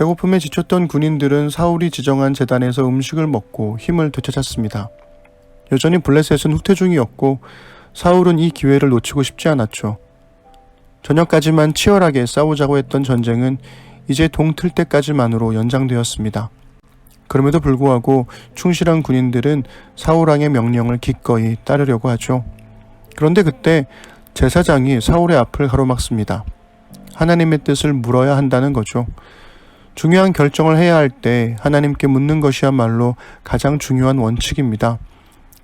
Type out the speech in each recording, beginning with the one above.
배고픔에 지쳤던 군인들은 사울이 지정한 제단에서 음식을 먹고 힘을 되찾았습니다. 여전히 블레셋은 후퇴 중이었고 사울은 이 기회를 놓치고 싶지 않았죠. 저녁까지만 치열하게 싸우자고 했던 전쟁은 이제 동틀 때까지만으로 연장되었습니다. 그럼에도 불구하고 충실한 군인들은 사울왕의 명령을 기꺼이 따르려고 하죠. 그런데 그때 제사장이 사울의 앞을 가로막습니다. 하나님의 뜻을 물어야 한다는 거죠. 중요한 결정을 해야 할 때 하나님께 묻는 것이야말로 가장 중요한 원칙입니다.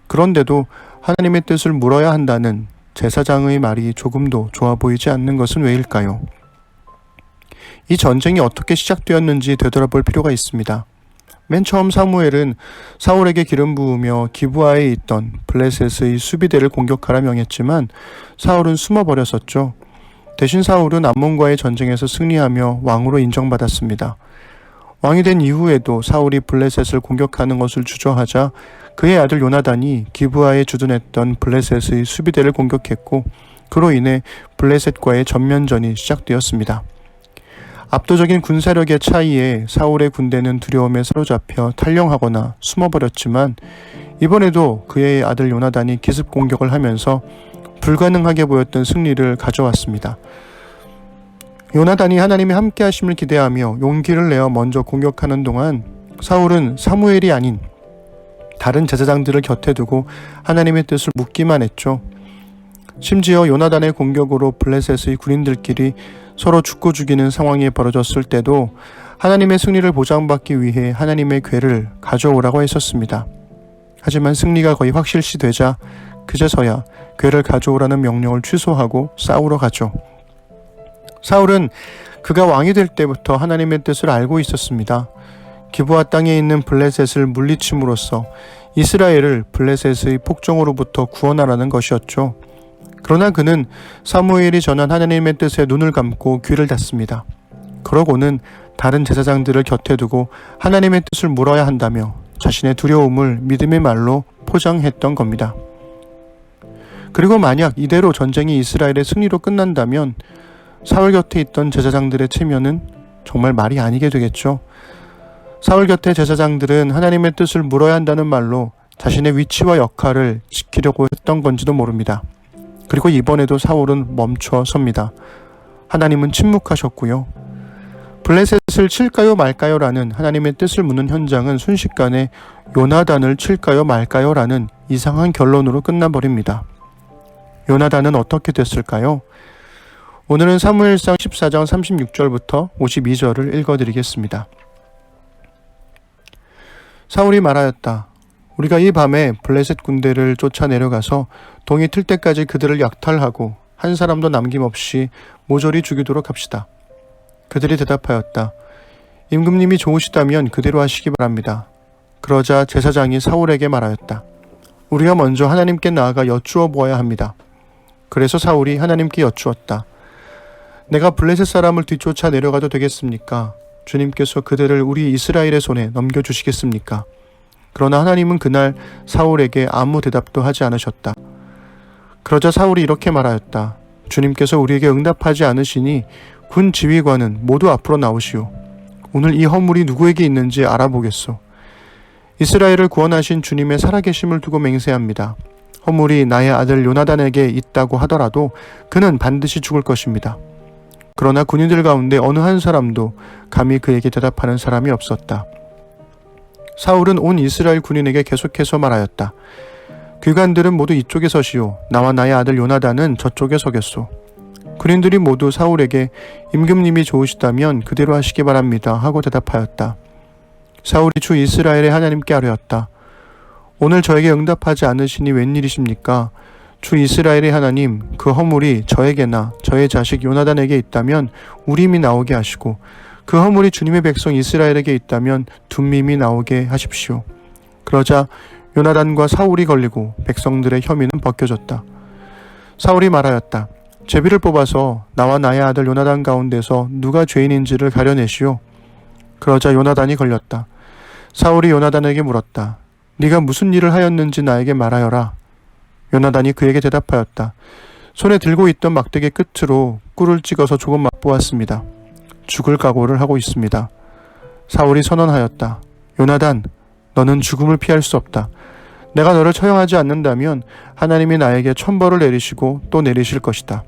그런데도 하나님의 뜻을 물어야 한다는 제사장의 말이 조금도 좋아 보이지 않는 것은 왜일까요? 이 전쟁이 어떻게 시작되었는지 되돌아볼 필요가 있습니다. 맨 처음 사무엘은 사울에게 기름 부으며 기브아에 있던 블레셋의 수비대를 공격하라 명했지만 사울은 숨어버렸었죠. 대신 사울은 암몬과의 전쟁에서 승리하며 왕으로 인정받았습니다. 왕이 된 이후에도 사울이 블레셋을 공격하는 것을 주저하자 그의 아들 요나단이 기브아에 주둔했던 블레셋의 수비대를 공격했고 그로 인해 블레셋과의 전면전이 시작되었습니다. 압도적인 군사력의 차이에 사울의 군대는 두려움에 사로잡혀 탈영하거나 숨어버렸지만 이번에도 그의 아들 요나단이 기습 공격을 하면서 불가능하게 보였던 승리를 가져왔습니다. 요나단이 하나님의 함께 하심을 기대하며 용기를 내어 먼저 공격하는 동안 사울은 사무엘이 아닌 다른 제사장들을 곁에 두고 하나님의 뜻을 묻기만 했죠. 심지어 요나단의 공격으로 블레셋의 군인들끼리 서로 죽고 죽이는 상황이 벌어졌을 때도 하나님의 승리를 보장받기 위해 하나님의 궤를 가져오라고 했었습니다. 하지만 승리가 거의 확실시되자 그제서야 궤를 가져오라는 명령을 취소하고 싸우러 가죠. 사울은 그가 왕이 될 때부터 하나님의 뜻을 알고 있었습니다. 기브아 땅에 있는 블레셋을 물리침으로써 이스라엘을 블레셋의 폭정으로부터 구원하라는 것이었죠. 그러나 그는 사무엘이 전한 하나님의 뜻에 눈을 감고 귀를 닫습니다. 그러고는 다른 제사장들을 곁에 두고 하나님의 뜻을 물어야 한다며 자신의 두려움을 믿음의 말로 포장했던 겁니다. 그리고 만약 이대로 전쟁이 이스라엘의 승리로 끝난다면 사울 곁에 있던 제사장들의 체면은 정말 말이 아니게 되겠죠. 사울 곁의 제사장들은 하나님의 뜻을 물어야 한다는 말로 자신의 위치와 역할을 지키려고 했던 건지도 모릅니다. 그리고 이번에도 사울은 멈춰 섭니다. 하나님은 침묵하셨고요. 블레셋을 칠까요 말까요 라는 하나님의 뜻을 묻는 현장은 순식간에 요나단을 칠까요 말까요 라는 이상한 결론으로 끝나버립니다. 요나단은 어떻게 됐을까요? 오늘은 사무엘상 14장 36절부터 52절을 읽어드리겠습니다. 사울이 말하였다. 우리가 이 밤에 블레셋 군대를 쫓아 내려가서 동이 틀 때까지 그들을 약탈하고 한 사람도 남김없이 모조리 죽이도록 합시다. 그들이 대답하였다. 임금님이 좋으시다면 그대로 하시기 바랍니다. 그러자 제사장이 사울에게 말하였다. 우리가 먼저 하나님께 나아가 여쭈어 보아야 합니다. 그래서 사울이 하나님께 여쭈었다. 내가 블레셋 사람을 뒤쫓아 내려가도 되겠습니까? 주님께서 그들을 우리 이스라엘의 손에 넘겨주시겠습니까? 그러나 하나님은 그날 사울에게 아무 대답도 하지 않으셨다. 그러자 사울이 이렇게 말하였다. 주님께서 우리에게 응답하지 않으시니 군 지휘관은 모두 앞으로 나오시오. 오늘 이 허물이 누구에게 있는지 알아보겠소. 이스라엘을 구원하신 주님의 살아계심을 두고 맹세합니다. 허물이 나의 아들 요나단에게 있다고 하더라도 그는 반드시 죽을 것입니다. 그러나 군인들 가운데 어느 한 사람도 감히 그에게 대답하는 사람이 없었다. 사울은 온 이스라엘 군인에게 계속해서 말하였다. 귀관들은 모두 이쪽에 서시오. 나와 나의 아들 요나단은 저쪽에 서겠소. 군인들이 모두 사울에게 임금님이 좋으시다면 그대로 하시기 바랍니다 하고 대답하였다. 사울이 주 이스라엘의 하나님께 아뢰었다. 오늘 저에게 응답하지 않으시니 웬일이십니까? 주 이스라엘의 하나님, 그 허물이 저에게나 저의 자식 요나단에게 있다면 우림이 나오게 하시고 그 허물이 주님의 백성 이스라엘에게 있다면 둠밈이 나오게 하십시오. 그러자 요나단과 사울이 걸리고 백성들의 혐의는 벗겨졌다. 사울이 말하였다. 제비를 뽑아서 나와 나의 아들 요나단 가운데서 누가 죄인인지를 가려내시오. 그러자 요나단이 걸렸다. 사울이 요나단에게 물었다. 네가 무슨 일을 하였는지 나에게 말하여라. 요나단이 그에게 대답하였다. 손에 들고 있던 막대기 끝으로 꿀을 찍어서 조금 맛보았습니다. 죽을 각오를 하고 있습니다. 사울이 선언하였다. 요나단, 너는 죽음을 피할 수 없다. 내가 너를 처형하지 않는다면 하나님이 나에게 천벌을 내리시고 또 내리실 것이다.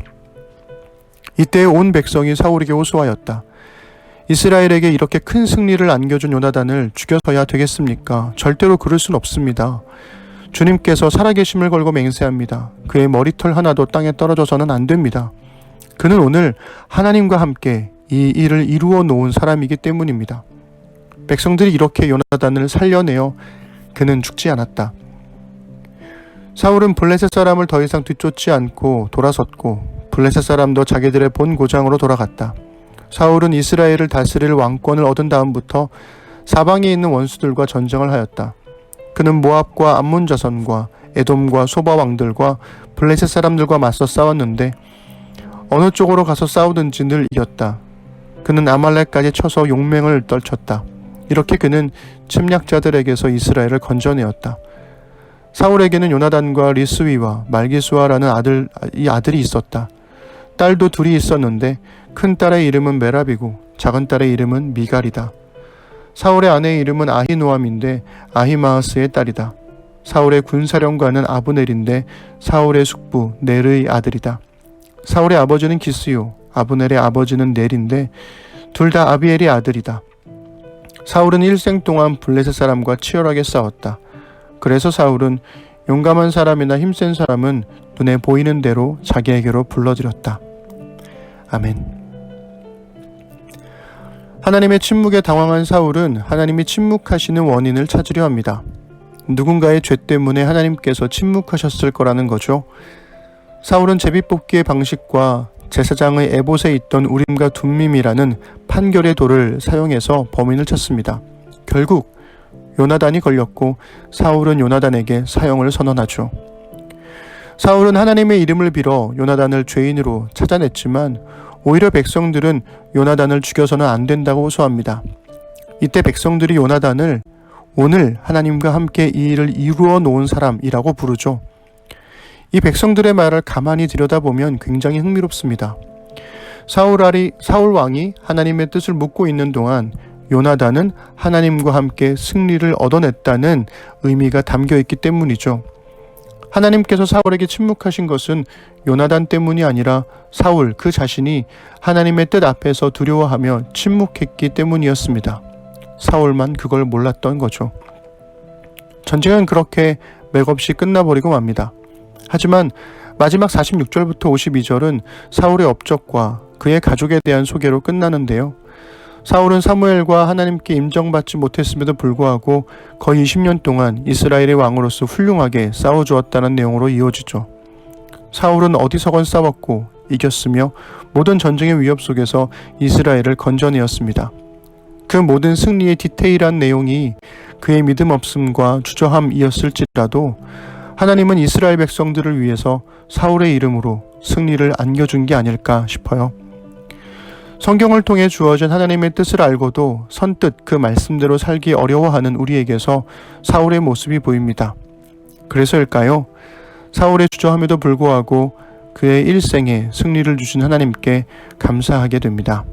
이때 온 백성이 사울에게 호소하였다. 이스라엘에게 이렇게 큰 승리를 안겨준 요나단을 죽여서야 되겠습니까? 절대로 그럴 순 없습니다. 주님께서 살아계심을 걸고 맹세합니다. 그의 머리털 하나도 땅에 떨어져서는 안 됩니다. 그는 오늘 하나님과 함께 이 일을 이루어 놓은 사람이기 때문입니다. 백성들이 이렇게 요나단을 살려내어 그는 죽지 않았다. 사울은 블레셋 사람을 더 이상 뒤쫓지 않고 돌아섰고 블레셋 사람도 자기들의 본 고장으로 돌아갔다. 사울은 이스라엘을 다스릴 왕권을 얻은 다음부터 사방에 있는 원수들과 전쟁을 하였다. 그는 모압과 암몬 자손과 에돔과 소바 왕들과 블레셋 사람들과 맞서 싸웠는데 어느 쪽으로 가서 싸우든지 늘 이겼다. 그는 아말렉까지 쳐서 용맹을 떨쳤다. 이렇게 그는 침략자들에게서 이스라엘을 건져내었다. 사울에게는 요나단과 리스위와 말기수아라는 아들이 있었다. 딸도 둘이 있었는데 큰 딸의 이름은 메랍이고 작은 딸의 이름은 미갈이다. 사울의 아내의 이름은 아히노암인데 아히마아스의 딸이다. 사울의 군사령관은 아브넬인데 사울의 숙부 넬의 아들이다. 사울의 아버지는 기스요, 아브넬의 아버지는 넬인데 둘 다 아비엘의 아들이다. 사울은 일생 동안 블레셋 사람과 치열하게 싸웠다. 그래서 사울은 용감한 사람이나 힘센 사람은 눈에 보이는 대로 자기에게로 불러들였다. 아멘. 하나님의 침묵에 당황한 사울은 하나님이 침묵하시는 원인을 찾으려 합니다. 누군가의 죄 때문에 하나님께서 침묵하셨을 거라는 거죠. 사울은 제비뽑기의 방식과 제사장의 에봇에 있던 우림과 둠밈이라는 판결의 돌을 사용해서 범인을 찾습니다. 결국 요나단이 걸렸고 사울은 요나단에게 사형을 선언하죠. 사울은 하나님의 이름을 빌어 요나단을 죄인으로 찾아냈지만 오히려 백성들은 요나단을 죽여서는 안 된다고 호소합니다. 이때 백성들이 요나단을 오늘 하나님과 함께 이 일을 이루어 놓은 사람이라고 부르죠. 이 백성들의 말을 가만히 들여다보면 굉장히 흥미롭습니다. 사울 왕이 하나님의 뜻을 묻고 있는 동안 요나단은 하나님과 함께 승리를 얻어냈다는 의미가 담겨 있기 때문이죠. 하나님께서 사울에게 침묵하신 것은 요나단 때문이 아니라 사울 그 자신이 하나님의 뜻 앞에서 두려워하며 침묵했기 때문이었습니다. 사울만 그걸 몰랐던 거죠. 전쟁은 그렇게 맥없이 끝나버리고 맙니다. 하지만 마지막 46절부터 52절은 사울의 업적과 그의 가족에 대한 소개로 끝나는데요. 사울은 사무엘과 하나님께 인정받지 못했음에도 불구하고 거의 20년 동안 이스라엘의 왕으로서 훌륭하게 싸워주었다는 내용으로 이어지죠. 사울은 어디서건 싸웠고 이겼으며 모든 전쟁의 위협 속에서 이스라엘을 건져내었습니다. 그 모든 승리의 디테일한 내용이 그의 믿음 없음과 주저함이었을지라도 하나님은 이스라엘 백성들을 위해서 사울의 이름으로 승리를 안겨준 게 아닐까 싶어요. 성경을 통해 주어진 하나님의 뜻을 알고도 선뜻 그 말씀대로 살기 어려워하는 우리에게서 사울의 모습이 보입니다. 그래서일까요? 사울의 주저함에도 불구하고 그의 일생에 승리를 주신 하나님께 감사하게 됩니다.